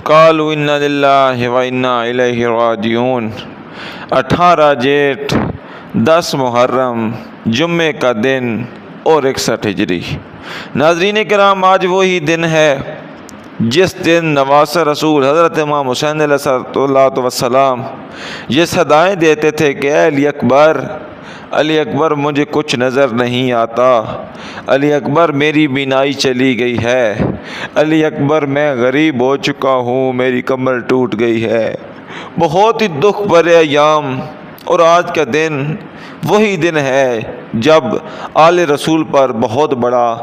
قالوا انا للہ و انا الیہ راجعون۔ 18 جیٹھ، 10 محرم، جمعے کا دن اور 61 ہجری۔ ناظرین کرام، آج وہی دن ہے جس دن نواسہ رسول حضرت امام حسین علیہ السلام یہ صدائیں دیتے تھے کہ اے علی اکبر، علی اکبر مجھے کچھ نظر نہیں آتا، علی اکبر میری بینائی چلی گئی ہے، علی اکبر میں غریب ہو چکا ہوں، میری کمر ٹوٹ گئی ہے۔ بہت ہی دکھ بھرے ایام، اور آج کا دن وہی دن ہے جب آل رسول پر بہت بڑا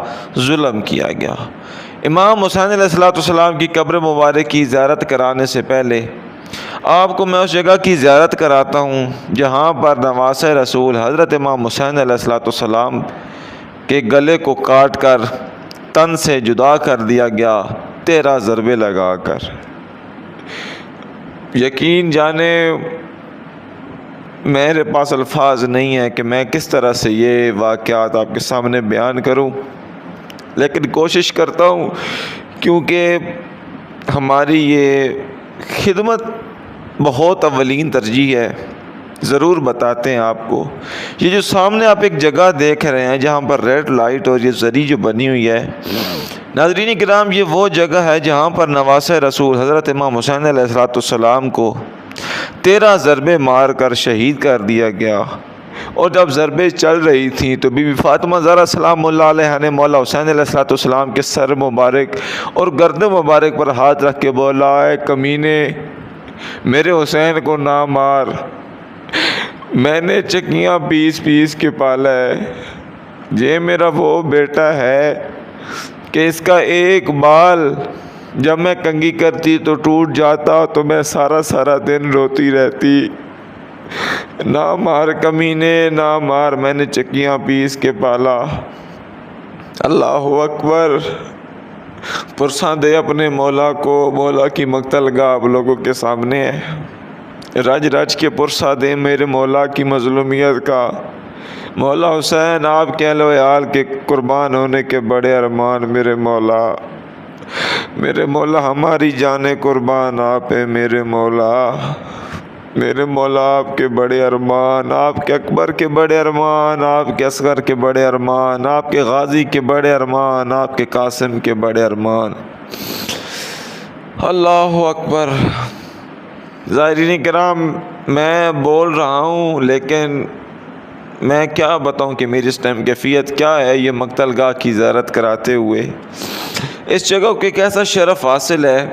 ظلم کیا گیا۔ امام حسین علیہ السلام کی قبر مبارک کی زیارت کرانے سے پہلے آپ کو میں اس جگہ کی زیارت کراتا ہوں جہاں پر نواسہ رسول حضرت امام حسین علیہ السلام کے گلے کو کاٹ کر تن سے جدا کر دیا گیا 13 ضربے لگا کر۔ یقین جانے میرے پاس الفاظ نہیں ہے کہ میں کس طرح سے یہ واقعات آپ کے سامنے بیان کروں، لیکن کوشش کرتا ہوں کیونکہ ہماری یہ خدمت بہت اولین ترجیح ہے۔ ضرور بتاتے ہیں آپ کو۔ یہ جو سامنے آپ ایک جگہ دیکھ رہے ہیں جہاں پر ریڈ لائٹ اور یہ زری جو بنی ہوئی ہے، ناظرین کرام، یہ وہ جگہ ہے جہاں پر نواسہ رسول حضرت امام حسین علیہ السلام کو 13 ضربے مار کر شہید کر دیا گیا۔ اور جب ضربے چل رہی تھیں تو بی بی فاطمہ زہرا سلام اللہ علیہا نے مولا حسین علیہ السلام کے سر مبارک اور گردن مبارک پر ہاتھ رکھ کے بولا، اے کمینے، میرے حسین کو نہ مار، میں نے چکیاں پیس پیس کے پالا ہے، یہ میرا وہ بیٹا ہے کہ اس کا ایک بال جب میں کنگھی کرتی تو ٹوٹ جاتا تو میں سارا دن روتی رہتی، نہ مار کمینے، نہ مار، میں نے چکیاں پیس کے پالا۔ اللہ اکبر۔ پرساں دے اپنے مولا کو، مولا کی مقتل گاہ آپ لوگوں کے سامنے ہے، رج رج کے پرسا دے میرے مولا کی مظلومیت کا۔ مولا حسین آپ کے اہل و عیال کے قربان ہونے کے بڑے ارمان، میرے مولا، میرے مولا، ہماری جانیں قربان آپ ہیں، میرے مولا، میرے مولا، آپ کے بڑے ارمان، آپ کے اکبر کے بڑے ارمان، آپ کے اصغر کے بڑے ارمان، آپ کے غازی کے بڑے ارمان، آپ کے قاسم کے بڑے ارمان۔ اللہ اکبر۔ زائرین کرام، میں بول رہا ہوں لیکن میں کیا بتاؤں کہ میری اس ٹائم کیفیت کیا ہے یہ مقتل گاہ کی زیارت کراتے ہوئے۔ اس جگہ کو ایک ایسا شرف حاصل ہے